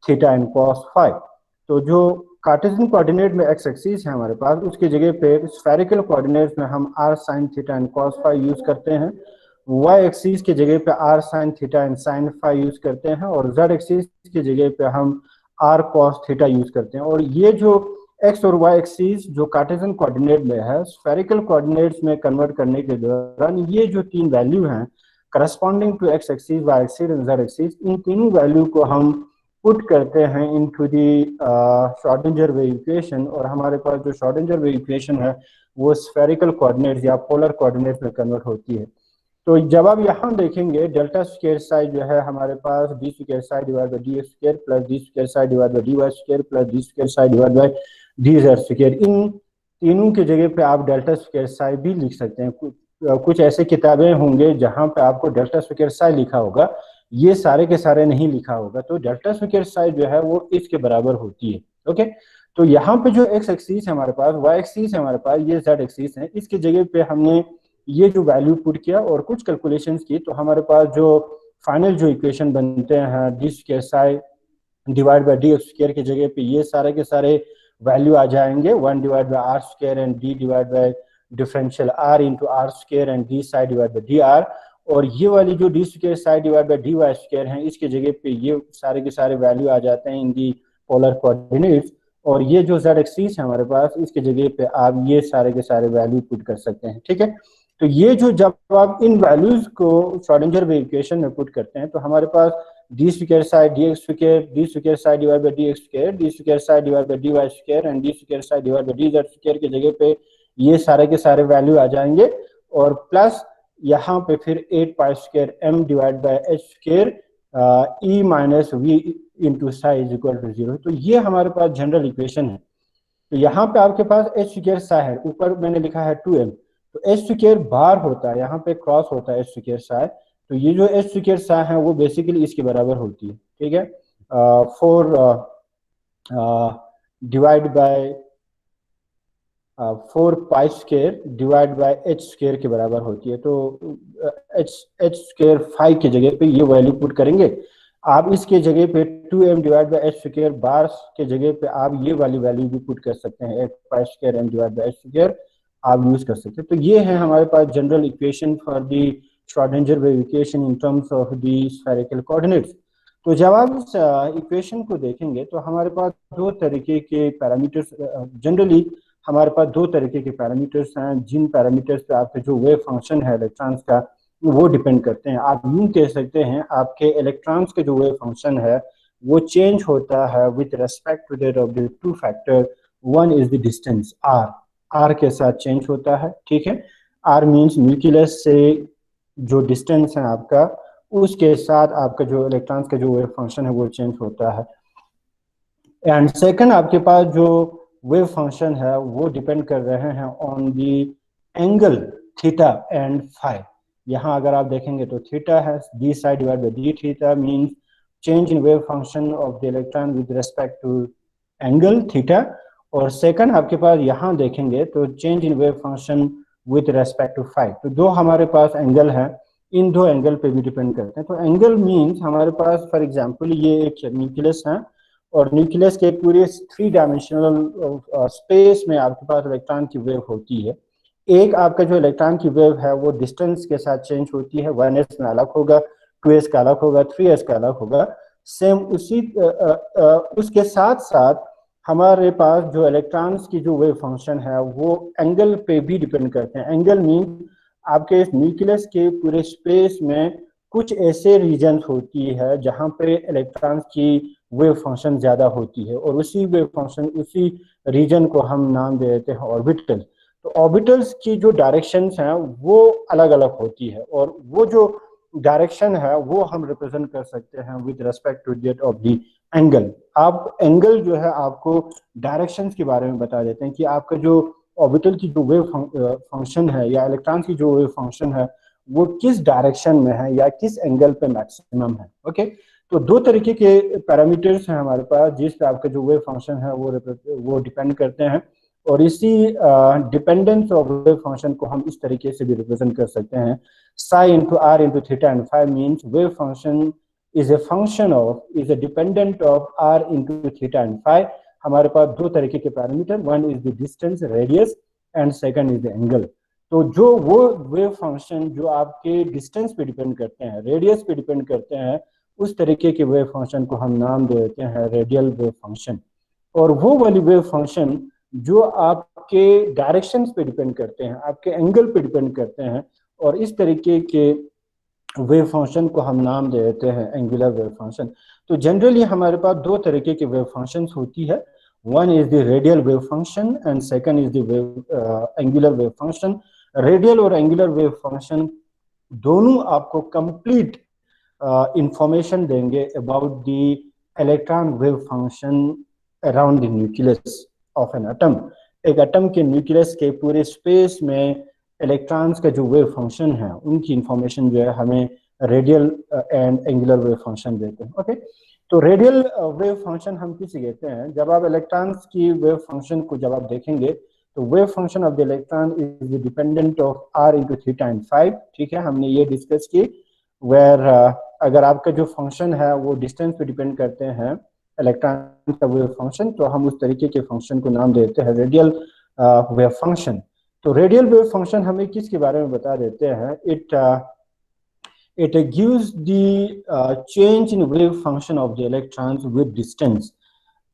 Theta and cos phi. तो जो Cartesian coordinate में एक्स एक्सिस है हमारे पास, उसकी जगह पे स्फेरिकल कोऑर्डिनेट्स में हम r sine theta and cos phi use करते हैं, वाई एक्सिस की जगह पे r sine theta and sine phi use करते हैं, और जेड एक्सिस की जगह पे हम आर कॉस थीटा यूज करते हैं। और ये जो एक्स और वाई एक्सिस जो कार्टेशियन कोऑर्डिनेट में है, स्फेरिकल कोऑर्डिनेट्स में कन्वर्ट करने के दौरान ये जो तीन वैल्यू हैं corresponding to X axis, Y axis and Z axis, इन तीनों वैल्यू को हम पुट करते हैं into the Schrodinger wave equation, और हमारे पास जो श्रोडिंगर वेव इक्वेशन है वो spherical coordinates or polar coordinates में कन्वर्ट होती है। तो जब आप यहाँ देखेंगे डेल्टा स्क्वायर साई जो है हमारे पास D square psi divide by D square plus D square psi divide by D Y square plus D square psi divide by D Z square, इन तीनों की जगह पे आप डेल्टा स्क्वायर साई भी लिख सकते हैं। कुछ ऐसे किताबें होंगे जहां पे आपको डेल्टा स्क्वायर साई लिखा होगा, ये सारे के सारे नहीं लिखा होगा। तो डेल्टा स्क्वायर साई जो है वो इसके बराबर होती है। ओके, तो यहाँ पे जो एक्स एक्सिस है हमारे पास, वाई एक्सिस है हमारे पास, ये जेड एक्सिस है, इसकी जगह पे हमने ये जो वैल्यू पुट किया और कुछ कैलकुलेशंस की, तो हमारे पास जो फाइनल जो इक्वेशन बनते हैं D square psi divide by D X square की जगह पे ये सारे के सारे वैल्यू आ जाएंगे 1 divide by r square and d divide by differential r into r square and d psi divide by d r, और ये वाली जो d square psi divide by D Y square है इसके जगह पे ये सारे के सारे वैल्यू आ जाते हैं इन दी पोलर कोऑर्डिनेट्स, और ये जो जेड एक्सिस है हमारे पास इसके जगह पे आप ये सारे के सारे वैल्यू पुट कर सकते हैं। ठीक है, तो ये जो जब आप इन वैल्यूज को श्रोडिंगर वेव इक्वेशन में पुट करते हैं तो हमारे पास D square psi D X square, D square psi divide by D X square, D square psi divide by D Y square and D square psi divide by D Z square की जगह पे ये सारे के सारे value आ जाएंगे, और प्लस यहाँ पे फिर 8 pi square m divide by h square E minus V into psi is equal to 0। तो ये हमारे पास जनरल इक्वेशन है। तो यहाँ पे आपके पास एच स्क्वायर साई है, ऊपर मैंने लिखा है 2m, तो एच स्क्वायर बार होता है, यहाँ पे क्रॉस होता है एच स्क्वायर साई, तो ये जो एच स्क्वायर साई है वो बेसिकली इसके बराबर होती है। ठीक है, 4 divide by 4 pi square divide by H square के बराबर होती है। तो एच स्क्वायर 5 की जगह पे ये वैल्यू पुट करेंगे आप, इसके जगह पे 2m divide by H square bar के जगह पे आप ये वाली वैल्यू भी पुट कर सकते हैं, 8 pi square m divide by H square आप यूज कर सकते हैं। तो ये है हमारे पास general equation for the Schrodinger wave equation in terms of the spherical coordinates. तो जब आप इस इक्वेशन को देखेंगे तो हमारे पास दो तरीके के पैरामीटर्स, जनरली हमारे पास दो तरीके के पैरामीटर्स हैं, जिन पैरामीटर्स पे आपके जो वेव फंक्शन है इलेक्ट्रॉन्स का वो डिपेंड करते हैं। आप यूं कह सकते हैं आपके इलेक्ट्रॉन्स के जो वेव फंक्शन है वो चेंज होता है with respect to that of the two factor, one is the distance r के साथ चेंज होता है। ठीक है, आर मीन्स न्यूक्लियस से जो डिस्टेंस है आपका उसके साथ आपका जो इलेक्ट्रॉन्स का जो वेव फंक्शन है वो चेंज होता है। एंड सेकंड आपके पास जो वेव फंक्शन है वो डिपेंड कर रहे हैं on the angle theta and phi. यहाँ अगर आप देखेंगे तो थीटा है d psi divide by d theta means change in wave function of the electron with respect to angle theta, और सेकंड आपके पास यहाँ देखेंगे तो change in wave function with respect to phi. तो दो हमारे पास एंगल है, इन दो एंगल पे भी डिपेंड करते हैं। तो एंगल मीन्स हमारे पास फॉर एग्जांपल ये एक न्यूक्लियस है, और न्यूक्लियस के पूरे 3 डायमेंशनल स्पेस में आपके पास इलेक्ट्रॉन की वेव होती है। एक आपका जो इलेक्ट्रॉन की वेव है वो डिस्टेंस के साथ चेंज होती है, 1s में अलग होगा, 2s का अलग होगा, 3s का अलग होगा। सेम उसी उसके साथ साथ हमारे पास जो इलेक्ट्रॉन्स की जो वेव फंक्शन है वो एंगल पे भी डिपेंड करते हैं। एंगल मीन आपके इस न्यूक्लियस के पूरे स्पेस में कुछ ऐसे रीजन्स होती है जहां पे इलेक्ट्रॉन्स की वेव फंक्शन ज्यादा होती है, और उसी वेव फंक्शन उसी रीजन को हम नाम दे देते हैं ऑर्बिटल। तो ऑर्बिटल्स की जो डायरेक्शंस हैं वो अलग अलग होती है, और वो जो डायरेक्शन है वो हम रिप्रेजेंट कर सकते हैं with respect to that of the angle. आप एंगल जो है आपको डायरेक्शंस के बारे में बता देते हैं कि आपका जो ऑर्बिटल की जो वेव फंक्शन है या इलेक्ट्रॉन की जो वेव फंक्शन है वो किस डायरेक्शन में है या किस एंगल पे मैक्सिमम है। ओके, तो दो तरीके के पैरामीटर्स हैं हमारे पास जिस पे आपका जो वेव फंक्शन है वो डिपेंड करते हैं, और इसी डिपेंडेंस ऑफ वेव फंक्शन को हम इस तरीके से भी रिप्रेजेंट कर सकते हैं, psi into r into theta and phi means wave function is a function of, is a dependent of r into theta and phi. हमारे पास दो तरीके के parameter, one is the distance radius and second is the angle. तो जो वो wave function जो आपके डिस्टेंस पे डिपेंड करते हैं, रेडियस पे डिपेंड करते हैं, उस तरीके के वेव फंक्शन को हम नाम दे देते हैं रेडियल वेव फंक्शन। और वो वाली वेव फंक्शन जो आपके डायरेक्शंस पे डिपेंड करते हैं, आपके एंगल पे डिपेंड करते हैं, और इस तरीके के वेव फंक्शन को हम नाम दे देते हैं एंगुलर वेव फंक्शन। तो जनरली हमारे पास दो तरीके के वेव फंक्शंस होती है, one is the radial wave function and second is the wave angular wave function. Radial और एंगुलर वेव फंक्शन दोनों आपको कंप्लीट इंफॉर्मेशन देंगे about the electron wave function around the nucleus of an atom. एक atom के nucleus के पूरे space में electrons का जो वेव फंक्शन है उनकी इंफॉर्मेशन जो है हमें radial and angular wave function देते हैं। ओके, तो रेडियल वेव फंक्शन हम किसे कहते हैं? जब आप इलेक्ट्रॉन्स की वेव फंक्शन को जब आप देखेंगे तो wave function of the electron is dependent of r into theta and phi. ठीक है, हमने ये डिस्कस की वेयर अगर आपका जो फंक्शन है वो डिस्टेंस पे डिपेंड करते हैं इलेक्ट्रॉन का वेव फंक्शन, तो हम उस तरीके के फंक्शन को नाम देते हैं रेडियल वेव फंक्शन। तो रेडियल वेव फंक्शन हमें किसके बारे में बता देते हैं? It gives the change in wave function of the electrons with distance.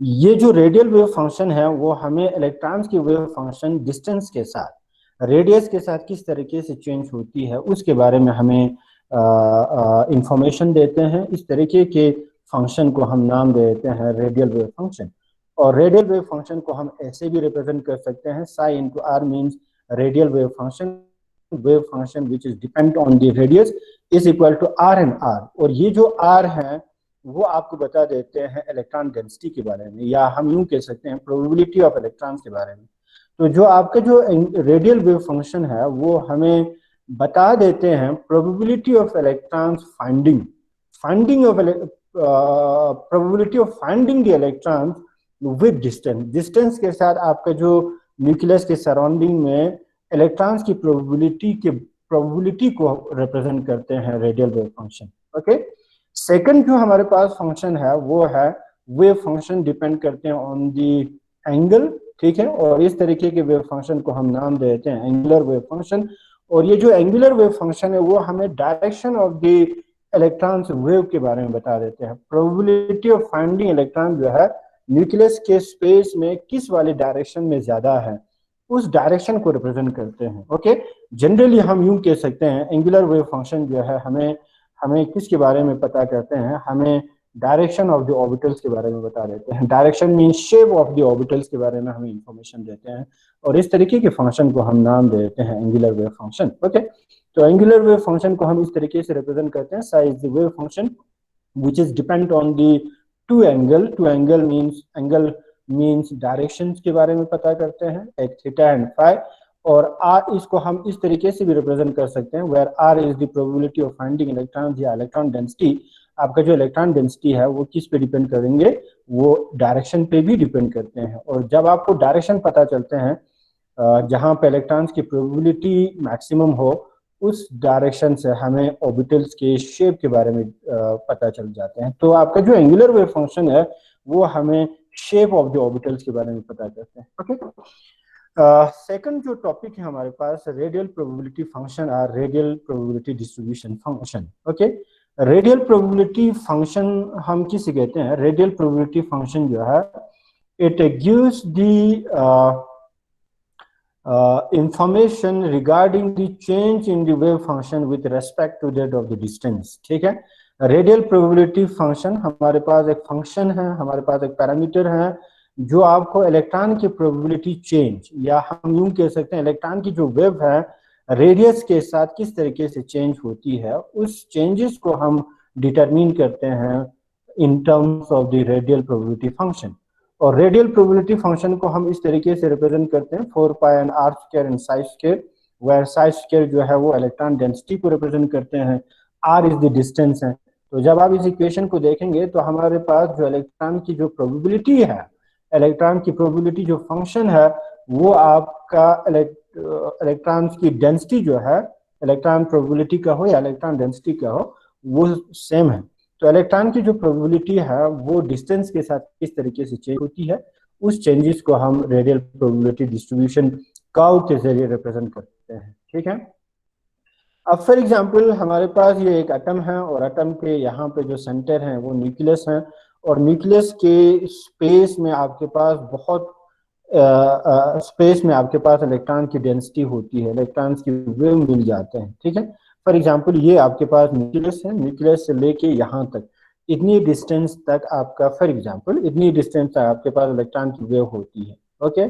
ये जो रेडियल वेव फंक्शन है वो हमें इलेक्ट्रॉन्स की वेव फंक्शन डिस्टेंस के साथ, रेडियस के साथ किस तरीके से चेंज होती है उसके बारे में हमें इंफॉर्मेशन देते हैं। इस तरीके के फंक्शन को हम नाम देते हैं रेडियल वेव फंक्शन। और रेडियल वेव फंक्शन को हम ऐसे भी रिप्रेजेंट कर सकते हैं, psi into r means radial wave function which is depend on the radius is equal to r and r. और ये जो आर है वो आपको बता देते हैं इलेक्ट्रॉन डेंसिटी के बारे में, या हम यूं कह सकते हैं प्रोबेबिलिटी ऑफ इलेक्ट्रॉन्स के बारे में। तो जो आपका जो रेडियल वेव फंक्शन है वो हमें बता देते हैं probability of electrons finding of probability of finding the electrons with distance के साथ आपका जो न्यूक्लियस के सराउंडिंग में इलेक्ट्रॉन्स की प्रोबेबिलिटी को रिप्रेजेंट करते हैं radial wave function. Okay, second जो हमारे पास फंक्शन है वो है वेव फंक्शन डिपेंड करते हैं ऑन दी एंगल। ठीक है, और इस तरीके के वेव फंक्शन को हम नाम देते हैं एंगुलर वेव फंक्शन। और ये जो एंगुलर वेव फंक्शन है वो हमें direction of the electrons wave के बारे में बता देते हैं। प्रोबेबिलिटी ऑफ फाइंडिंग इलेक्ट्रॉन जो है न्यूक्लियस के स्पेस में किस वाले डायरेक्शन में ज्यादा है उस डायरेक्शन को रिप्रेजेंट करते हैं। ओके, जनरली हम यूं कह सकते हैं एंगुलर वेव फंक्शन जो है हमें किसके बारे में पता करते हैं? हमें डायरेक्शन ऑफ द ऑर्बिटल्स के बारे में बता देते हैं। Direction mean shape of the orbitals के बारे में हमें इंफॉर्मेशन देते हैं, और इस तरीके के फंक्शन को हम नाम देते हैं एंगुलर वेव फंक्शन। ओके, तो एंगुलर वेव फंक्शन को हम इस तरीके से रिप्रेजेंट करते हैं, size the wave function which is depend on the two angle means direction के बारे में पता करते हैं, एक थीटा एंड फाई। और आर इसको हम इस तरीके से भी रिप्रेजेंट कर सकते हैं where r is the probability of finding electron या इलेक्ट्रॉन डेंसिटी। आपका जो इलेक्ट्रॉन डेंसिटी है वो किस पे डिपेंड करेंगे? वो डायरेक्शन पे भी डिपेंड करते हैं। और जब आपको डायरेक्शन पता चलते हैं जहां पे इलेक्ट्रॉन्स की प्रोबेबिलिटी मैक्सिमम हो उस डायरेक्शन से हमें ऑर्बिटल्स के शेप के बारे में पता चल जाते हैं। तो आपका जो एंगुलर वेव फंक्शन है वो हमें शेप ऑफ द ऑर्बिटल्स के बारे में पता करते हैं। ओके, सेकंड जो टॉपिक है हमारे पास रेडियल प्रोबेबिलिटी फंक्शन और radial probability distribution function. Okay, radial probability function हम किसे कहते हैं? रेडियल प्रोबेबिलिटी फंक्शन जो है it gives the information regarding the change in the wave function with respect to that of the distance। ठीक है, radial probability function हमारे पास एक फंक्शन है, हमारे पास एक पैरामीटर है जो आपको इलेक्ट्रॉन की प्रोबेबिलिटी चेंज, या हम यूं कह सकते हैं इलेक्ट्रॉन की जो वेव है रेडियस के साथ किस तरीके से चेंज होती है, उस चेंजेस को हम डिटरमिन करते हैं in terms of the radial probability function. और रेडियल प्रोबेबिलिटी फंक्शन को हम इस तरीके से रिप्रेजेंट करते हैं 4 pi and R square and psi square, where psi square जो है वो इलेक्ट्रॉन डेंसिटी को रिप्रेजेंट करते हैं, आर इज द डिस्टेंस है। तो जब आप इस इक्वेशन को देखेंगे तो हमारे पास जो इलेक्ट्रॉन की जो प्रोबेबिलिटी है, इलेक्ट्रॉन की प्रोबेबिलिटी जो फंक्शन है वो आपका इलेक्ट्रॉन्स की डेंसिटी जो है, इलेक्ट्रॉन प्रोबेबिलिटी का हो या इलेक्ट्रॉन डेंसिटी का हो, वो सेम है। तो इलेक्ट्रॉन की जो प्रोबेबिलिटी है वो डिस्टेंस के साथ किस तरीके से चेंज होती है, उस चेंजेस को हम रेडियल प्रोबेबिलिटी डिस्ट्रीब्यूशन कर्व के जरिए रिप्रेजेंट करते हैं। ठीक है, अब फॉर एग्जांपल हमारे पास ये एक एटम है और एटम के यहाँ पे जो सेंटर है वो न्यूक्लियस है, और न्यूक्लियस के स्पेस में आपके पास बहुत स्पेस में आपके पास इलेक्ट्रॉन की डेंसिटी होती है, इलेक्ट्रॉन की वेव मिल जाते हैं। ठीक है, फॉर एग्जांपल ये आपके पास न्यूक्लियस है, न्यूक्लियस से लेके यहाँ तक इतनी डिस्टेंस तक आपका, फॉर एग्जांपल इतनी डिस्टेंस तक आपके पास इलेक्ट्रॉन की वेव होती है। ओके,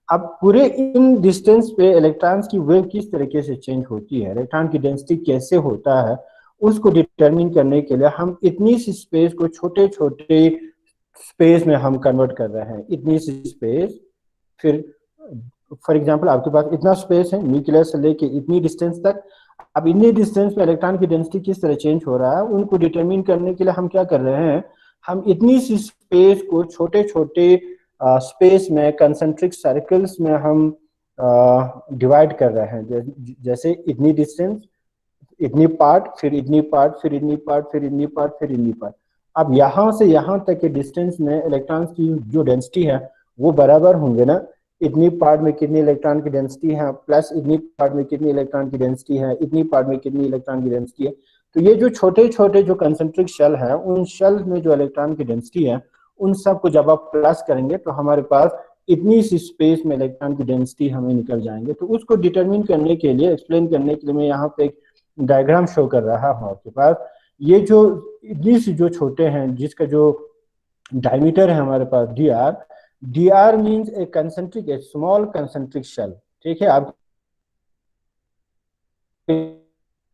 अब पूरे इन डिस्टेंस पे इलेक्ट्रॉन्स की वेव किस तरीके से चेंज होती है, इलेक्ट्रॉन की डेंसिटी कैसे होता है, उसको डिटरमिन करने के लिए हम इतनी सी स्पेस को छोटे छोटे स्पेस में हम कन्वर्ट कर रहे हैं। इतनी सी स्पेस, फिर फॉर एग्जांपल आपके पास इतना स्पेस है न्यूक्लियस से लेके इतनी डिस्टेंस तक, अब इतनी डिस्टेंस पे इलेक्ट्रॉन की डेंसिटी किस तरह चेंज हो रहा है उनको डिटरमिन करने के लिए हम क्या कर रहे हैं, हम इतनी सी स्पेस को छोटे छोटे स्पेस में कंसेंट्रिक सर्कल्स में हम डिवाइड कर रहे हैं। जैसे इतनी डिस्टेंस, इतनी पार्ट, फिर इतनी पार्ट, फिर इतनी पार्ट, फिर इतनी पार्ट, फिर इतनी पार्ट। अब यहाँ से यहाँ तक के डिस्टेंस में इलेक्ट्रॉन्स की जो डेंसिटी है वो बराबर होंगे ना, इतनी पार्ट में कितनी इलेक्ट्रॉन की डेंसिटी है प्लस इतनी पार्ट में कितनी इलेक्ट्रॉन की डेंसिटी है, इतनी पार्ट में कितनी इलेक्ट्रॉन की डेंसिटी है। तो ये जो छोटे छोटे जो कंसेंट्रिक शेल है, उन शेल में जो इलेक्ट्रॉन की डेंसिटी है उन सब को जब आप प्लस करेंगे तो हमारे पास इतनी सी स्पेस में इलेक्ट्रॉन की डेंसिटी हमें निकल जाएंगे। तो उसको डिटरमिन करने के लिए, एक्सप्लेन करने के लिए मैं यहाँ पे एक डायग्राम शो कर रहा हूँ आपके पास। ये जो इतनी सी जो छोटे हैं, जिसका जो डायमीटर है हमारे पास डी आर मीन्स ए कंसेंट्रिक, ए स्मॉल कंसेंट्रिक शेल। ठीक है, आप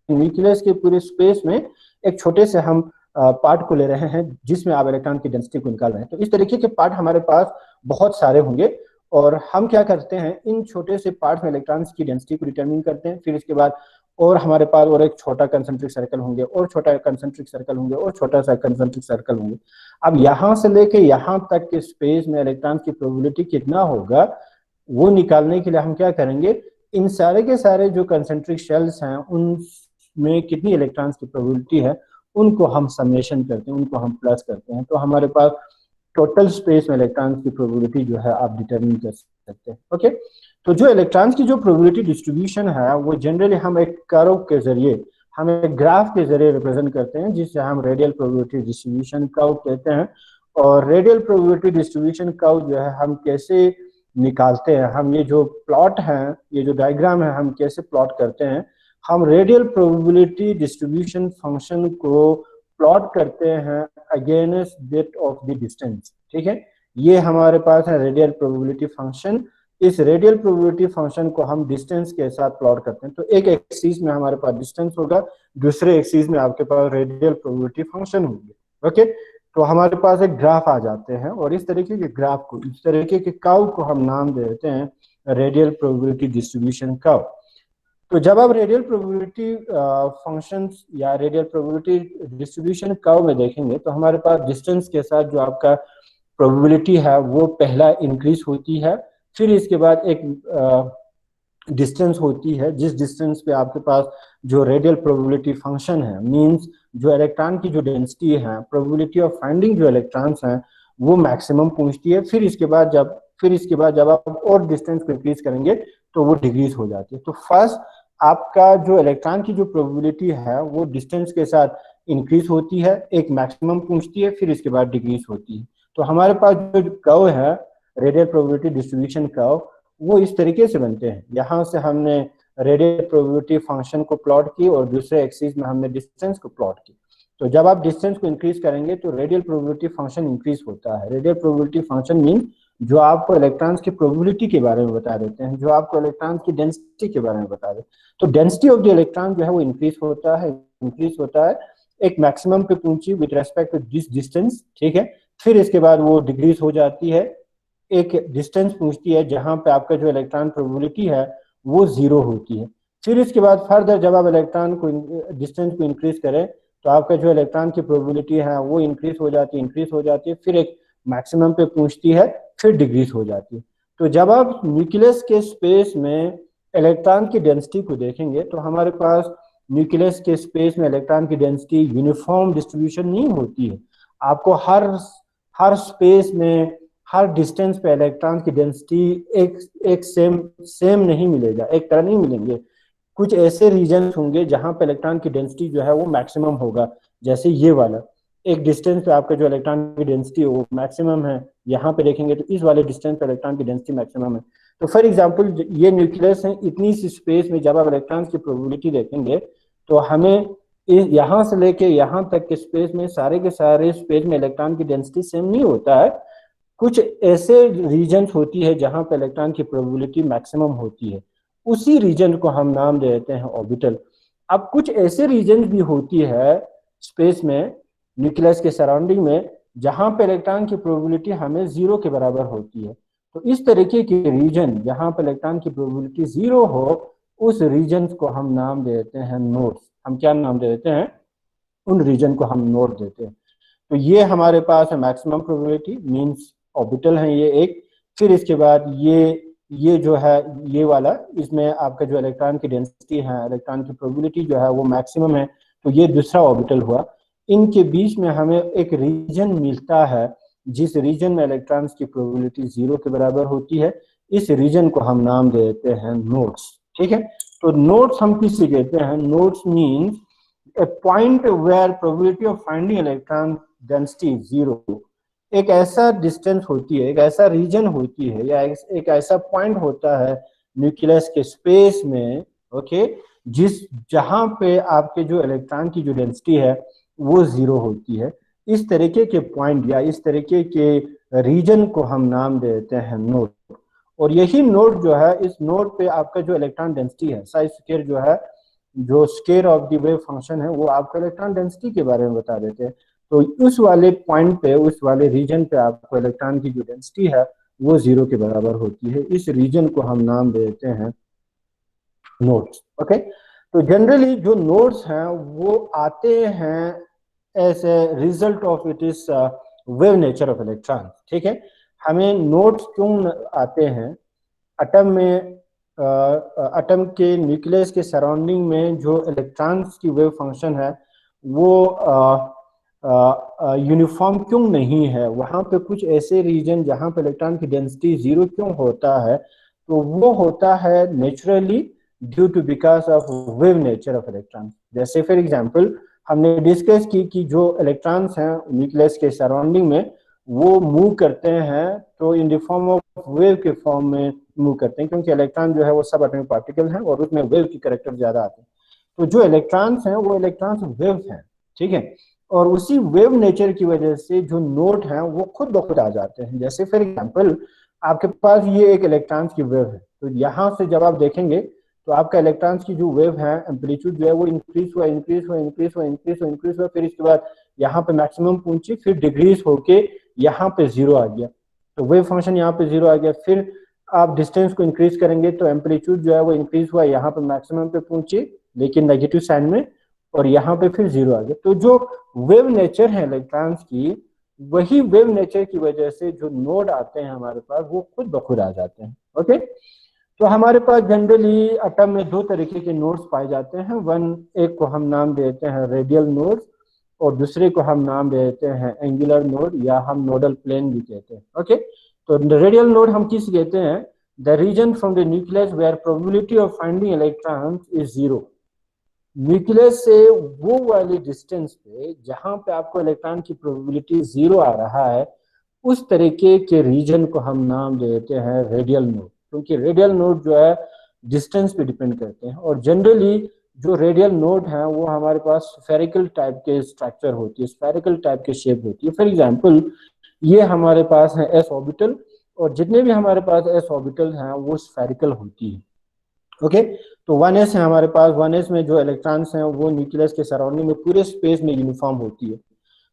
न्यूक्लियस के पूरे स्पेस में एक छोटे से हम पार्ट को ले रहे हैं जिसमें आप इलेक्ट्रॉन की डेंसिटी को निकाल रहे हैं। तो इस तरीके के पार्ट हमारे पास बहुत सारे होंगे, और हम क्या करते हैं, इन छोटे से पार्ट में इलेक्ट्रॉन्स की डेंसिटी को डिटरमिन करते हैं। फिर इसके बाद और हमारे पास और एक छोटा कंसेंट्रिक सर्कल होंगे, और छोटा कंसेंट्रिक सर्कल होंगे, और छोटा सा कंसेंट्रिक सर्कल होंगे। अब यहाँ से लेके यहाँ तक के स्पेस में इलेक्ट्रॉन की प्रोबेबिलिटी कितना होगा वो निकालने के लिए हम क्या करेंगे, इन सारे के सारे जो कंसेंट्रिक शेल्स हैं उनमें कितनी इलेक्ट्रॉन्स की प्रोबेबिलिटी है उनको हम समेशन करते हैं, उनको हम प्लस करते हैं। तो हमारे पास टोटल स्पेस में इलेक्ट्रॉन्स की प्रोबेबिलिटी जो है आप डिटरमिन कर सकते हैं। ओके, तो जो इलेक्ट्रॉन्स की जो प्रोबेबिलिटी डिस्ट्रीब्यूशन है वो जनरली हम एक कर्व के जरिए, हम एक ग्राफ के जरिए रिप्रेजेंट करते हैं, जिससे हम रेडियल प्रोबेबिलिटी डिस्ट्रीब्यूशन कर्व कहते हैं। और रेडियल प्रोबेबिलिटी डिस्ट्रीब्यूशन कर्व जो है हम कैसे निकालते हैं, हम ये जो प्लॉट है, ये जो डायग्राम है, हम कैसे प्लॉट करते हैं, हम रेडियल प्रोबेबिलिटी डिस्ट्रीब्यूशन फंक्शन को प्लॉट करते हैं against that of the distance. ठीक है, ये हमारे पास है रेडियल प्रोबेबिलिटी फंक्शन। इस रेडियल प्रोबेबिलिटी फंक्शन को हम डिस्टेंस के साथ प्लॉट करते हैं। तो एक एक्सिस में हमारे पास डिस्टेंस होगा, दूसरे एक्सिस में आपके पास रेडियल प्रोबेबिलिटी फंक्शन होंगे। ओके, तो हमारे पास एक ग्राफ आ जाते हैं, और इस तरीके के ग्राफ को, इस तरीके के कर्व को हम नाम दे देते हैं रेडियल प्रोबेबिलिटी डिस्ट्रीब्यूशन कर्व। तो जब आप रेडियल प्रोबेबिलिटी फंक्शंस या रेडियल प्रोबेबिलिटी डिस्ट्रीब्यूशन कर्व में देखेंगे तो हमारे पास डिस्टेंस के साथ जो आपका प्रोबेबिलिटी है वो पहला इंक्रीज होती है, फिर इसके बाद एक डिस्टेंस होती है, जिस डिस्टेंस पे आपके पास जो रेडियल प्रोबेबिलिटी फंक्शन है, मींस जो इलेक्ट्रॉन की जो डेंसिटी है, प्रोबेबिलिटी ऑफ फाइंडिंग जो इलेक्ट्रॉन्स हैं वो मैक्सिमम पहुंचती है। फिर इसके बाद जब आप और डिस्टेंस को इंक्रीज करेंगे तो वो डिक्रीज हो जाती है। तो फर्स्ट आपका जो इलेक्ट्रॉन की जो प्रोबेबिलिटी है वो डिस्टेंस के साथ इंक्रीज होती है, एक मैक्सिमम पहुंचती है, फिर इसके बाद डिक्रीज होती है। तो हमारे पास जो कर्व है रेडियल प्रोबेबिलिटी डिस्ट्रीब्यूशन कर्व, वो इस तरीके से बनते हैं। यहाँ से हमने रेडियल प्रोबेबिलिटी फंक्शन को प्लॉट की और दूसरे एक्सिस में हमने डिस्टेंस को प्लॉट की। तो जब आप डिस्टेंस को इंक्रीज करेंगे तो रेडियल प्रोबेबिलिटी फंक्शन इंक्रीज होता है। रेडियल प्रोबेबिलिटी फंक्शन मीन जो आपको इलेक्ट्रॉन्स की प्रोबेबिलिटी के बारे में बता देते हैं, जो आपको इलेक्ट्रॉन्स की डेंसिटी के बारे में बता देते हैं। तो डेंसिटी ऑफ द इलेक्ट्रॉन जो है वो इंक्रीज होता है एक मैक्सिमम पे पहुंची with respect to this distance. ठीक है, फिर इसके बाद वो डिक्रीज हो जाती है, एक डिस्टेंस पहुंचती है जहां पे आपका जो इलेक्ट्रॉन प्रोबेबिलिटी है वो 0 होती है। फिर इसके बाद फर्दर जब आप इलेक्ट्रॉन को डिस्टेंस को इंक्रीज करें तो आपका जो इलेक्ट्रॉन की प्रोबेबिलिटी है वो इंक्रीज हो जाती है, फिर एक मैक्सिमम पे पहुंचती है, फिर डिक्रीज हो जाती है। तो जब आप न्यूक्लियस के स्पेस में इलेक्ट्रॉन की डेंसिटी को देखेंगे तो हमारे पास न्यूक्लियस के स्पेस में इलेक्ट्रॉन की डेंसिटी यूनिफॉर्म डिस्ट्रीब्यूशन नहीं होती है। आपको हर हर स्पेस में हर डिस्टेंस पे इलेक्ट्रॉन की डेंसिटी एक एक सेम सेम नहीं मिलेगा, एक तरह नहीं मिलेंगे। कुछ ऐसे रीजन होंगे जहां पे इलेक्ट्रॉन की डेंसिटी जो है वो मैक्सिमम होगा, जैसे ये वाला एक डिस्टेंस पे आपका जो इलेक्ट्रॉन की डेंसिटी है वो मैक्सिमम है। यहाँ पे देखेंगे तो इस वाले डिस्टेंस पे इलेक्ट्रॉन की डेंसिटी मैक्सिमम है। तो फॉर एग्जांपल ये न्यूक्लियस है, इतनी सी स्पेस में जब आप इलेक्ट्रॉन की प्रोबेबिलिटी देखेंगे तो हमें यहाँ से लेके यहाँ तक के स्पेस में सारे के सारे स्पेस में इलेक्ट्रॉन की डेंसिटी सेम नहीं होता है। कुछ ऐसे रीजन होती है जहां पे इलेक्ट्रॉन की प्रोबेबिलिटी मैक्सिमम होती है, उसी रीजन को हम नाम दे देते हैं ऑर्बिटल। अब कुछ ऐसे रीजन भी होती है स्पेस में न्यूक्लियस के सराउंडिंग में जहां पे इलेक्ट्रॉन की प्रोबेबिलिटी हमें जीरो के बराबर होती है। तो इस तरीके के रीजन जहां पे इलेक्ट्रॉन की प्रोबेबिलिटी जीरो हो, उस रीजन को हम नाम दे देते हैं नोड्स। हम क्या नाम दे देते हैं? उन रीजन को हम नोड देते हैं। तो ये हमारे पास है मैक्सिमम प्रोबेबिलिटी, मींस ऑर्बिटल है ये एक। फिर इसके बाद ये जो है ये वाला, इसमें आपका जो इलेक्ट्रॉन की डेंसिटी है, इलेक्ट्रॉन की प्रोबेबिलिटी जो है वो मैक्सिमम है, तो ये दूसरा ऑर्बिटल हुआ। इनके बीच में हमें एक रीजन मिलता है जिस रीजन में इलेक्ट्रॉन्स की प्रोबेबिलिटी जीरो के बराबर होती है। इस रीजन को हम नाम देते हैं नोड्स। ठीक है, तो नोड्स हम किसे कहते हैं? Nodes means a point where probability of finding electron density is zero। एक ऐसा डिस्टेंस होती है, एक ऐसा रीजन होती है, या एक ऐसा पॉइंट होता है न्यूक्लियस के स्पेस में, ओके, जहां पे आपके जो इलेक्ट्रॉन की जो डेंसिटी है वो जीरो होती है। इस तरीके के पॉइंट या इस तरीके के रीजन को हम नाम देते हैं नोड। और यही नोड जो है, इस नोड पे आपका जो इलेक्ट्रॉन डेंसिटी है, साई स्क्वायर जो है, जो square of the wave function है, वो आपको इलेक्ट्रॉन डेंसिटी के बारे में बता देते हैं। तो उस वाले पॉइंट पे, उस वाले रीजन पे आपको इलेक्ट्रॉन की जो डेंसिटी है वो जीरो के बराबर होती है। इस रीजन को हम नाम देते हैं नोड्स। ओके, तो जनरली जो नोड्स हैं वो आते हैं as a result of it is wave nature of electron. ठीक है, हमें नोड्स क्यों आते हैं? एटम में एटम के न्यूक्लियस के सराउंडिंग में जो इलेक्ट्रॉन्स की वेव फंक्शन है वो यूनिफॉर्म क्यों नहीं है? वहां पे कुछ ऐसे रीजन जहां पे इलेक्ट्रॉन की डेंसिटी जीरो क्यों होता है? तो वो होता है naturally due to because of wave nature of electron. जैसे फॉर एग्जांपल हमने डिस्कस की कि जो इलेक्ट्रॉन्स हैं न्यूक्लियस के सराउंडिंग में वो मूव करते हैं तो इन द फॉर्म ऑफ वेव के फॉर्म में मूव करते हैं, क्योंकि इलेक्ट्रॉन जो है वो सब एटॉमिक पार्टिकल हैं और उसमें वेव की कैरेक्टर ज्यादा आते हैं। तो जो इलेक्ट्रॉन्स हैं वो इलेक्ट्रॉन्स वेव हैं। ठीक है, और उसी वेव नेचर की वजह से जो नोड हैं वो खुद ब खुद आ जाते हैं। जैसे फॉर एग्जांपल आपके पास ये एक इलेक्ट्रॉन्स की वेव है, तो यहाँ से जब आप देखेंगे तो आपका इलेक्ट्रॉन्स की जो वेव है एम्पलीट्यूड जो है वो इंक्रीज हुआ इंक्रीज हुआ इंक्रीज हुआ इंक्रीज हुआ इंक्रीज हुआ, फिर इसके बाद यहाँ पे मैक्सिमम पहुंची, फिर डिक्रीज होके यहाँ पे जीरो आ गया। तो वेव फंक्शन यहाँ पे जीरो आ गया। फिर आप डिस्टेंस को इंक्रीज करेंगे तो एम्पलीट्यूड जो है वो इंक्रीज हुआ, यहाँ पे मैक्सिमम पे पहुंची लेकिन नेगेटिव साइन में, और यहाँ पे फिर जीरो आ गया। तो जो वेव नेचर है इलेक्ट्रॉन्स की, वही वेव नेचर की वजह से जो नोड आते हैं हमारे पास वो खुद ब खुद आ जाते हैं। ओके, तो हमारे पास जनरली एटम में दो तरीके के नोड्स पाए जाते हैं। एक को हम नाम देते हैं रेडियल नोड्स और दूसरे को हम नाम देते हैं एंगुलर नोड, या हम नोडल प्लेन भी कहते हैं। ओके, तो रेडियल नोड हम किस कहते हैं? The region from the nucleus where probability of finding electrons is zero. Nucleus से वो वाली डिस्टेंस पे जहां पे आपको इलेक्ट्रॉन की प्रोबेबिलिटी जीरो आ रहा है, उस तरीके के रीजन को हम नाम देते हैं रेडियल नोड, क्योंकि रेडियल नोड जो है डिस्टेंस पे डिपेंड करते हैं। और जनरली जो रेडियल नोड है वो हमारे पास स्फेरिकल टाइप के स्ट्रक्चर होती है, स्फेरिकल टाइप के शेप होती है। फॉर एग्जांपल ये हमारे पास है एस ऑर्बिटल, और जितने भी हमारे पास एस ऑर्बिटल हैं वो स्फेरिकल होती है। ओके, तो 1s है हमारे पास। 1s में जो इलेक्ट्रॉन्स हैं वो न्यूक्लियस के सराउंडिंग में पूरे स्पेस में यूनिफॉर्म होती है।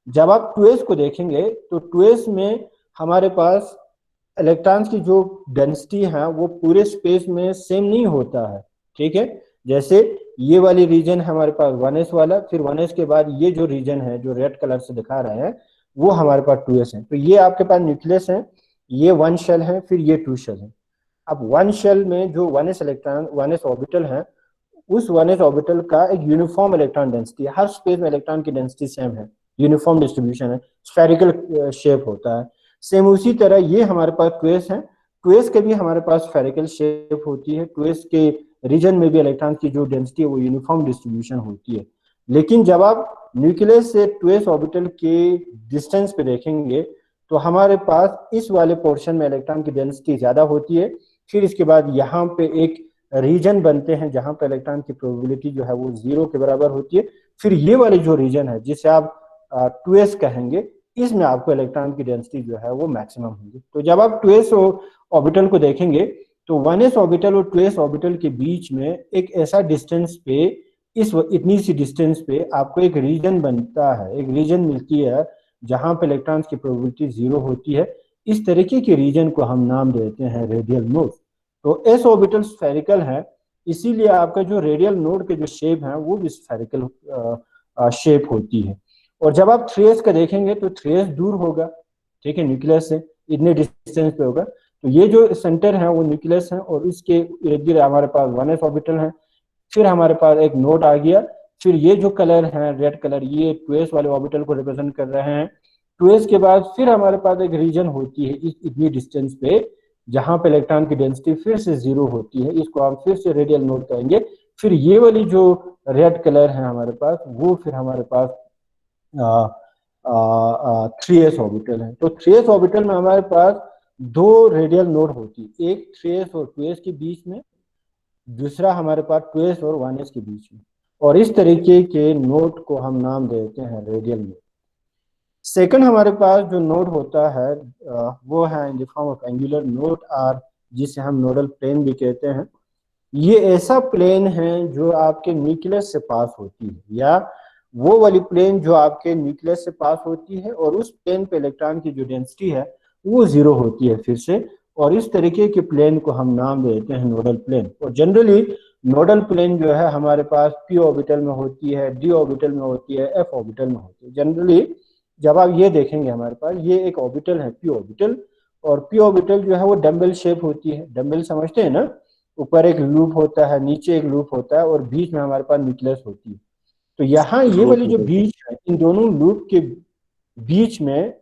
जब आप 2s को देखेंगे तो 2s में हमारे पास इलेक्ट्रॉन्स की जो डेंसिटी है वो पूरे स्पेस में सेम नहीं होता है। ठीक है, जैसे ये वाली रीजन है हमारे पास 1s वाला, फिर 1s के बाद ये जो रीजन है जो रेड कलर से दिखा रहे हैं वो हमारे पास 2s है। तो ये आपके पास न्यूक्लियस है, ये 1 शेल है, फिर ये 2 शेल है। अब 1 शेल में जो 1s इलेक्ट्रॉन 1s ऑर्बिटल है उस 1s ऑर्बिटल का एक यूनिफॉर्म इलेक्ट्रॉन डेंसिटी है। हर स्पेस में इलेक्ट्रॉन की डेंसिटी सेम है, यूनिफॉर्म डिस्ट्रीब्यूशन है, स्फेरिकल शेप होता है। सेम उसी तरह ये हमारे पास ट्वेस है, ट्वेस के भी हमारे पास स्फेरिकल शेप होती है। ट्वेस के रीजन में भी इलेक्ट्रॉन की जो डेंसिटी है वो यूनिफॉर्म डिस्ट्रीब्यूशन होती है। लेकिन जब आप न्यूक्लियस से ट्वेस ऑर्बिटल के डिस्टेंस पे देखेंगे तो हमारे पास इस वाले पोर्शन में इलेक्ट्रॉन की डेंसिटी ज्यादा होती है। फिर इसके बाद यहाँ पे एक रीजन बनते हैं जहां पे इलेक्ट्रॉन की प्रोबेबिलिटी जो है वो 0 के बराबर होती है। फिर ये वाली जो रीजन है जिसे आप 2s कहेंगे, इसमें आपको इलेक्ट्रॉन की डेंसिटी जो है वो मैक्सिमम होगी। तो जब आप 2s ऑर्बिटल को देखेंगे तो 1s ऑर्बिटल और 2s ऑर्बिटल के बीच में एक ऐसा डिस्टेंस पे, इस इतनी सी डिस्टेंस पे आपको एक रीजन बनता है, एक रीजन मिलती है जहां पे इलेक्ट्रॉन्स की प्रोबेबिलिटी 0 होती है। इस तरीके के रीजन को हम नाम देते हैं रेडियल नोड। तो एस ऑर्बिटल स्फेरिकल है, इसीलिए आपका जो रेडियल नोड के जो शेप है वो भी स्फेरिकल शेप होती है। और जब आप 3s का देखेंगे तो 3s दूर होगा, ठीक है, न्यूक्लियस से इतने डिस्टेंस पे होगा। तो ये जो सेंटर है वो न्यूक्लियस है और इसके इर्द गिर्द हमारे पास 1s ऑर्बिटल है। फिर हमारे पास एक नोड आ गया। फिर ये जो कलर है रेड कलर, ये 2s वाले ऑर्बिटल को रिप्रेजेंट कर रहे हैं। 2s के बाद फिर हमारे पास एक रीजन होती है इस इतनी डिस्टेंस पे जहां पे इलेक्ट्रॉन की डेंसिटी फिर से 0 होती है, इसको हम फिर से रेडियल नोड कहेंगे। फिर ये वाली जो रेड कलर है हमारे पास, वो फिर हमारे पास 3s ऑर्बिटल है। तो 3s ऑर्बिटल में हमारे पास दो रेडियल नोड होती है, एक 3s और 2s के बीच में, दूसरा हमारे पास 2s और 1s के बीच में। और इस तरीके के नोड को हम नाम देते हैं रेडियल नोड। सेकंड हमारे पास जो नोड होता है वो है in the form of angular node, आर जिसे हम नोडल प्लेन भी कहते हैं। ये ऐसा प्लेन है जो आपके न्यूक्लियस से पास होती है, या वो वाली प्लेन जो आपके न्यूक्लियस से पास होती है और उस प्लेन पे इलेक्ट्रॉन की जो डेंसिटी है वो 0 होती है फिर से। और इस तरीके के प्लेन को हम नाम देते हैं नोडल प्लेन। और जनरली नोडल प्लेन जो है हमारे पास p ऑर्बिटल में होती है, d ऑर्बिटल में होती है, f ऑर्बिटल में होती है। जनरली जब आप ये देखेंगे हमारे पास ये एक ऑर्बिटल है p ऑर्बिटल, और p ऑर्बिटल जो है वो डम्बल शेप होती है। डम्बल समझते हैं ना, ऊपर एक लूप होता है, नीचे एक लूप होता है और बीच में हमारे पास न्यूक्लियस होती है। तो यहाँ ये वाली जो बीच है, इन दोनों लूप के बीच में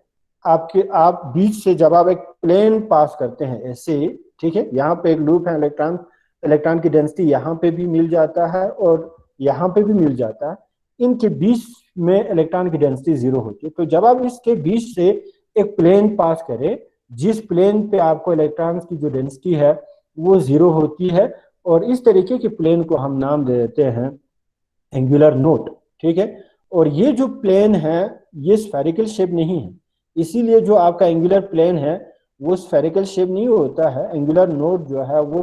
आप बीच से जब आप एक प्लेन पास करते हैं ऐसे, ठीक है, यहाँ पे एक लूप है, इलेक्ट्रॉन इलेक्ट्रॉन की डेंसिटी यहाँ पे भी मिल जाता है और यहाँ पे भी मिल जाता है। इनके बीच में इलेक्ट्रॉन की डेंसिटी 0 होती है। तो जब आप इसके बीच से एक प्लेन पास करें जिस प्लेन पे आपको इलेक्ट्रॉन की जो डेंसिटी है वो 0 होती है, और इस तरीके के प्लेन को हम नाम दे देते हैं एंगुलर नोड, ठीक है। और ये जो प्लेन है ये स्फेरिकल शेप नहीं है, इसीलिए जो आपका एंगुलर प्लेन है वो स्फेरिकल शेप नहीं होता है। एंगुलर नोड जो है वो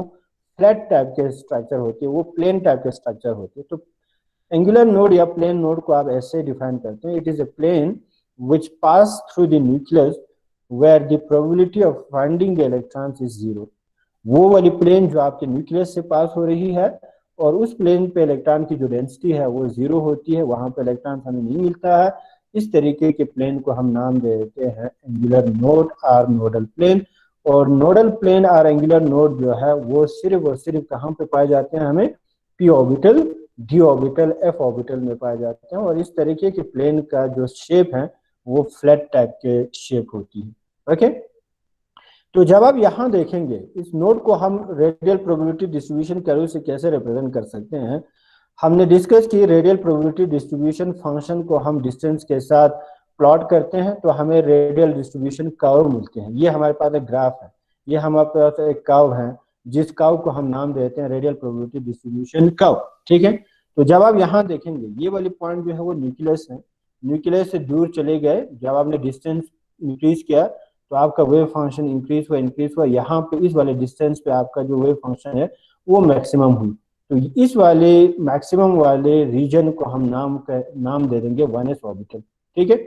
फ्लैट टाइप के स्ट्रक्चर होती है, वो प्लेन टाइप के स्ट्रक्चर होती है। तो एंगुलर नोड या प्लेन नोड को आप ऐसे डिफाइन करते हैं, it is a plane which pass through the nucleus where the probability of finding the electrons is 0। वो वाली प्लेन जो आपके न्यूक्लियस से पास हो रही है और उस प्लेन पे इलेक्ट्रॉन की जो डेंसिटी है वो 0 होती है, वहां पे इलेक्ट्रॉन हमें नहीं मिलता है। इस तरीके के प्लेन को हम नाम देते हैं angular node or nodal plane. और nodal plane or angular node जो है वो सिर्फ और सिर्फ कहाँ पे पाए जाते हैं, हमें p orbital, d orbital, f orbital में पाए जाते हैं। और इस तरीके के प्लेन का जो शेप है वो फ्लैट टाइप के शेप होती है। ओके, तो जब आप यहां देखेंगे इस नोड को हम रेडियल प्रोबेबिलिटी डिस्ट्रीब्यूशन कर्व से कैसे रिप्रेजेंट कर सकते हैं, हमने डिस्कस की रेडियल प्रोबेबिलिटी डिस्ट्रीब्यूशन फंक्शन को हम डिस्टेंस के साथ प्लॉट करते हैं तो हमें रेडियल डिस्ट्रीब्यूशन कर्व मिलते हैं। ये हमारे पास एक ग्राफ है, ये हमारे पास एक कर्व है जिस कर्व को हम नाम देते हैं रेडियल प्रोबेबिलिटी डिस्ट्रीब्यूशन कर्व, ठीक है। तो जब आप यहाँ देखेंगे ये वाली पॉइंट जो है वो न्यूक्लियस है, न्यूक्लियस से दूर चले गए, जब आपने डिस्टेंस इंक्रीज किया तो आपका वेव फंक्शन इंक्रीज हुआ, यहाँ पे इस वाले डिस्टेंस पे आपका जो वेव फंक्शन है वो मैक्सिमम हुई। तो इस वाले मैक्सिमम वाले रीजन को हम नाम दे देंगे 1s ऑर्बिटल, ठीक है।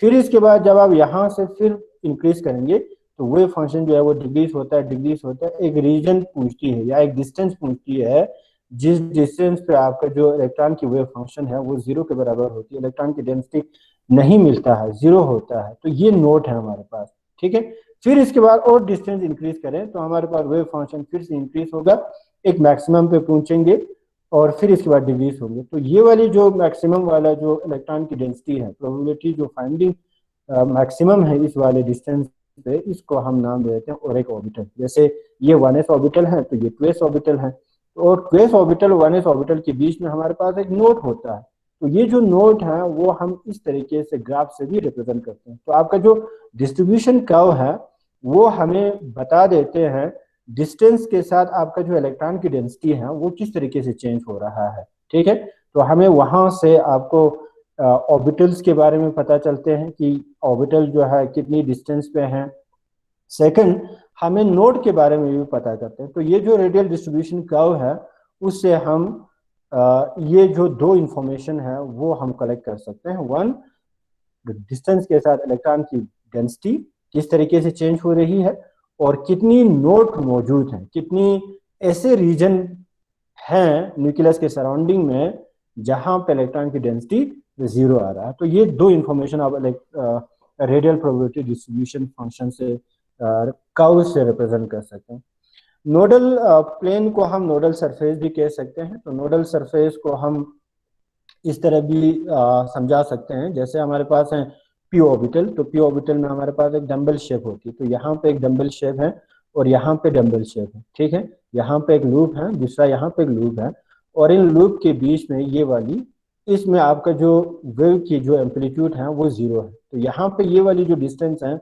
फिर इसके बाद जब आप यहाँ से फिर इंक्रीज करेंगे तो वेव फंक्शन जो है वो डिक्रीज होता है, एक रीजन पूछती है या एक डिस्टेंस पूछती है जिस डिस्टेंस पे आपका जो इलेक्ट्रॉन की वेव फंक्शन है वो 0 के बराबर होती है, इलेक्ट्रॉन की डेंसिटी नहीं मिलता है, 0 होता है। तो ये नोट है हमारे पास, ठीक है। फिर इसके बाद और डिस्टेंस इंक्रीज करें तो हमारे पास वेव फंक्शन फिर से इंक्रीज होगा, एक मैक्सिमम पे पहुंचेंगे और फिर इसके बाद डिक्रीज होंगे। तो ये वाली जो मैक्सिमम वाला जो इलेक्ट्रॉन की डेंसिटी है, प्रोबेबिलिटी जो फाइंडिंग मैक्सिमम है इस वाले डिस्टेंस पे, इसको हम नाम दे देते हैं ओरिक ऑर्बिटल। जैसे ये 1s ऑर्बिटल है तो ये 2s ऑर्बिटल है, और 2s ऑर्बिटल 1s ऑर्बिटल के बीच में हमारे पास एक नोट होता है। तो ये जो नोट है वो हम इस तरीके से ग्राफ से भी रिप्रेजेंट करते हैं। तो आपका जो डिस्ट्रीब्यूशन कर्व है वो हमें बता देते हैं डिस्टेंस के साथ आपका जो इलेक्ट्रॉन की डेंसिटी है वो किस तरीके से चेंज हो रहा है। ठीक है, तो हमें वहां से आपको ऑर्बिटल्स के बारे में पता चलते हैं कि ऑर्बिटल जो है कितनी डिस्टेंस पे है। सेकंड, हमें नोड के बारे में भी पता करते हैं। तो ये जो रेडियल डिस्ट्रीब्यूशन कर्व है उससे हम ये जो दो इंफॉर्मेशन है वो हम कलेक्ट कर सकते हैं। वन, डिस्टेंस के साथ इलेक्ट्रॉन की डेंसिटी किस तरीके से चेंज हो रही है, और कितनी नोड मौजूद हैं, कितनी ऐसे रीजन हैं न्यूक्लियस के सराउंडिंग में जहां पे इलेक्ट्रॉन की डेंसिटी जीरो आ रहा है। तो ये दो इंफॉर्मेशन आप रेडियल प्रोबेबिलिटी डिस्ट्रीब्यूशन फंक्शन से कर्व से रिप्रेजेंट कर सकते हैं। नोडल प्लेन को हम नोडल सरफेस भी कह सकते हैं। तो नोडल सरफेस को हम इस तरह भी समझा सकते हैं, जैसे हमारे पास है पी ऑर्बिटल। तो पी ऑर्बिटल में हमारे पास एक डंबल शेप होती है। तो यहाँ पे एक डंबल शेप है और यहाँ पे डंबल शेप है। ठीक है, यहाँ पे एक लूप है, दूसरा यहाँ पे एक लूप है, और इन लूप के बीच में ये वाली, इसमें आपका जो वेव की जो एम्पलीट्यूड है वो जीरो है। तो यहाँ पे ये वाली जो डिस्टेंस है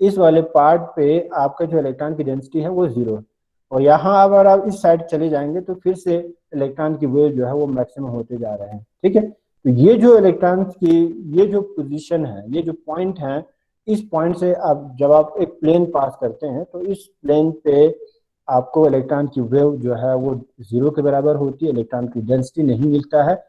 इस वाले पार्ट पे आपका जो इलेक्ट्रॉन की डेंसिटी है वो जीरो है। और यहाँ अगर आप इस साइड चले जाएंगे तो फिर से इलेक्ट्रॉन की वेव जो है वो मैक्सिमम होते जा रहे हैं। ठीक है, तो ये जो इलेक्ट्रॉन्स की ये जो पोजीशन है, ये जो पॉइंट है, इस पॉइंट से आप जब आप एक प्लेन पास करते हैं तो इस प्लेन पे आपको इलेक्ट्रॉन की वेव जो है वो जीरो के बराबर होती है, इलेक्ट्रॉन की डेंसिटी नहीं मिलता है।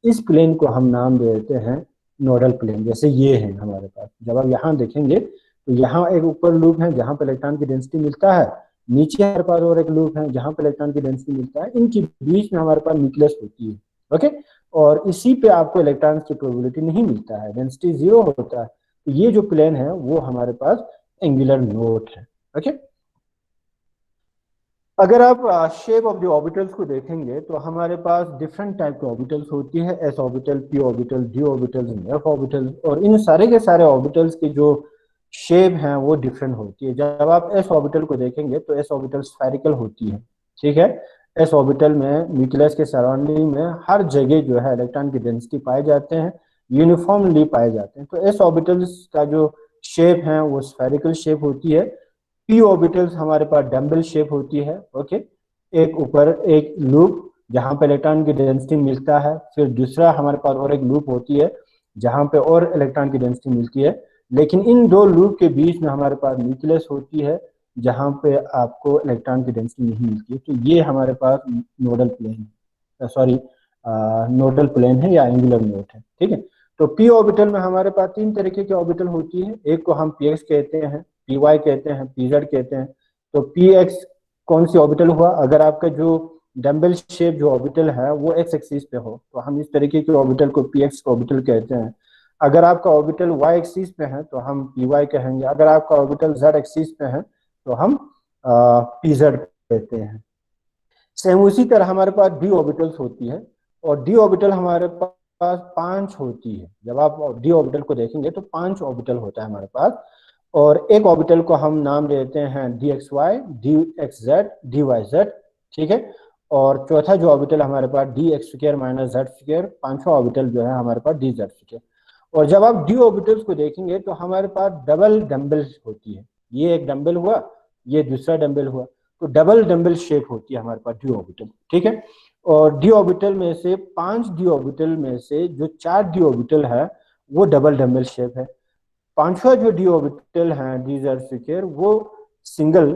इस प्लेन को हम नाम दे देते हैं नोडल प्लेन। जैसे ये है हमारे पास, जब आप यहाँ देखेंगे तो यहाँ एक ऊपर लूप है जहाँ पे इलेक्ट्रॉन की डेंसिटी मिलता है, नीचे हमारे पास और एक लूप है जहाँ पे इलेक्ट्रॉन की डेंसिटी मिलता है, इनके बीच में हमारे पास न्यूक्लियस होती है। ओके, और इसी पे आपको इलेक्ट्रॉन्स की प्रोबेबिलिटी नहीं मिलता है, डेंसिटी जीरो होता है। तो ये जो प्लेन है वो हमारे पास एंगुलर नोट है। ओके, अगर आप शेप ऑफ द ऑर्बिटल्स को देखेंगे तो हमारे पास डिफरेंट टाइप के ऑर्बिटल्स होती है, S orbital, P orbital, D orbitals, F orbitals, और इन सारे के सारे ऑर्बिटल्स की जो शेप है वो डिफरेंट होती है। जब आप एस ऑर्बिटल को देखेंगे तो एस ऑर्बिटल स्फेरिकल होती है। ठीक है, एस ऑर्बिटल में न्यूक्लियस के सराउंडिंग में हर जगह जो है इलेक्ट्रॉन की डेंसिटी पाए जाते हैं, यूनिफॉर्मली पाए जाते हैं। तो एस ऑर्बिटल्स का जो शेप है वो स्फेरिकल शेप होती है। पी ऑर्बिटल्स हमारे पास डम्बल शेप होती है। ओके, एक ऊपर एक लूप जहां पे इलेक्ट्रॉन की डेंसिटी मिलता है, फिर दूसरा हमारे पास और एक लूप होती है जहां पे और इलेक्ट्रॉन की डेंसिटी मिलती है, लेकिन इन दो लूप के बीच में हमारे पास न्यूक्लियस होती है जहां पे आपको इलेक्ट्रॉन की डेंसिटी नहीं मिलती है। तो ये हमारे पास नोडल प्लेन है, सॉरी नोडल प्लेन है या एंगुलर नोट है। ठीक है, तो पी ऑर्बिटल में हमारे पास तीन तरीके की ऑर्बिटल होती है। एक को हम पी एक्स कहते हैं, पी वाई कहते हैं, पी जेड कहते हैं। तो पी एक्स कौन सी ऑर्बिटल हुआ, अगर आपका जो डम्बल शेप जो ऑर्बिटल है वो एक्स एक्सिस पे हो तो हम इस तरीके की ऑर्बिटल को पी एक्स ऑर्बिटल कहते हैं। अगर आपका ऑर्बिटल वाई एक्सिस पे है तो हम पी वाई कहेंगे। अगर आपका ऑर्बिटल जेड एक्सिस पे है तो हम पी जेड कहते हैं। सेम उसी तरह हमारे पास डी ऑर्बिटल्स होती है, और डी ऑर्बिटल हमारे पास पांच होती है। जब आप डी ऑर्बिटल को देखेंगे तो पांच ऑर्बिटल होता है हमारे पास, और एक ऑर्बिटल को हम नाम देते हैं D X Y, D X Z, D Y Z. ठीक है, और चौथा जो ऑर्बिटल हमारे पास D X square minus Z square, पांचवा ऑर्बिटल जो है हमारे पास डी जेड स्क्वायर। और जब आप डी ऑर्बिटल्स को देखेंगे तो हमारे पास डबल डम्बल होती है। ये एक डम्बल हुआ, ये दूसरा डम्बल हुआ, तो डबल डम्बल शेप होती है हमारे पास डी ऑर्बिटल। ठीक है, और डी ऑर्बिटल में से पांच डी ऑर्बिटल में से जो चार डी ऑर्बिटल है वो डबल डम्बल शेप है। पांचवा जो डी ऑर्बिटल है डी जेड स्क्वायर वो सिंगल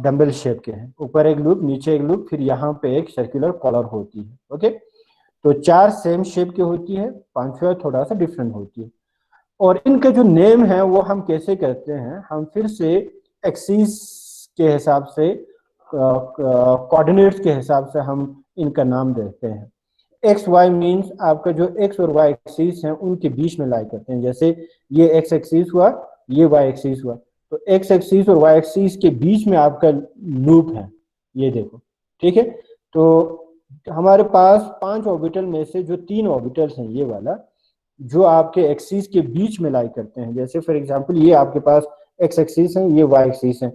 डम्बल शेप के हैं, ऊपर एक लूप नीचे एक लूप, फिर यहाँ पे एक सर्कुलर कॉलर होती है। ओके, तो चार सेम शेप की होती है, पांचवा थोड़ा सा डिफरेंट होती है। और इनके जो नेम है वो हम कैसे करते हैं, हम फिर से एक्सिस के हिसाब से, कोऑर्डिनेट्स के हिसाब से हम इनका नाम देते हैं। एक्स वाई मीन्स आपका जो एक्स और वाई एक्सिस है उनके बीच में लाई करते हैं। जैसे ये एक्स एक्सिस हुआ, ये वाई एक्सिस हुआ, तो एक्स एक्सिस और वाई एक्सिस के बीच में आपका लूप है, ये देखो। ठीक है, तो हमारे पास 5 ऑर्बिटल में से जो 3 ऑर्बिटल्स हैं, ये वाला जो आपके एक्सिस के बीच में लाई करते हैं, जैसे फॉर एग्जांपल ये आपके पास एक्स एक्सिस है, ये वाई एक्सिस है,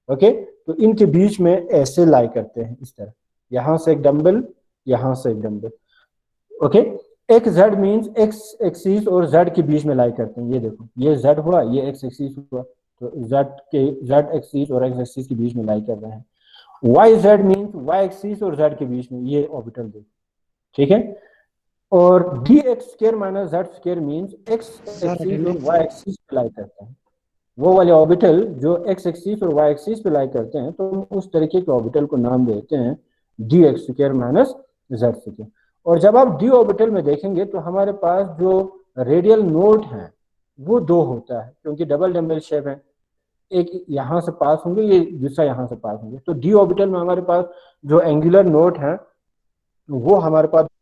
ओके, तो इनके बीच में ऐसे लाई करते हैं इस तरह, यहां से एक डंबल, यहां से एक डंबल, ओके। एक जेड मीन्स एक्स एक्सिस और जेड के बीच में लाई करते हैं, ये देखो, ये जेड हुआ, ये एक्स एक्सिस हुआ, तो जेड एक्सिस और एक्स एक्सिस के बीच में लाई कर रहे हैं। Y z means y axis और जेड के बीच में, ये ऑर्बिटल देखो, ठीक है। और d x square minus z square means x सर एक्सिस अगले और वाई एक्सिस पे लाई करते हैं, वो वाले ऑर्बिटल जो एक्स एक्सिस और वाई एक्सिस पे लाई करते हैं, तो हम उस तरीके के ऑर्बिटल को नाम देते हैं D x square minus z square. और जब आप डी ऑर्बिटल में देखेंगे तो हमारे पास जो रेडियल नोड है वो 2 होता है, क्योंकि डबल डंबल शेप है, एक यहां से पास होंगे, ये दूसरा यहां से पास होंगे, तो डी ऑर्बिटल में हमारे पास जो एंगुलर नोड है वो हमारे पास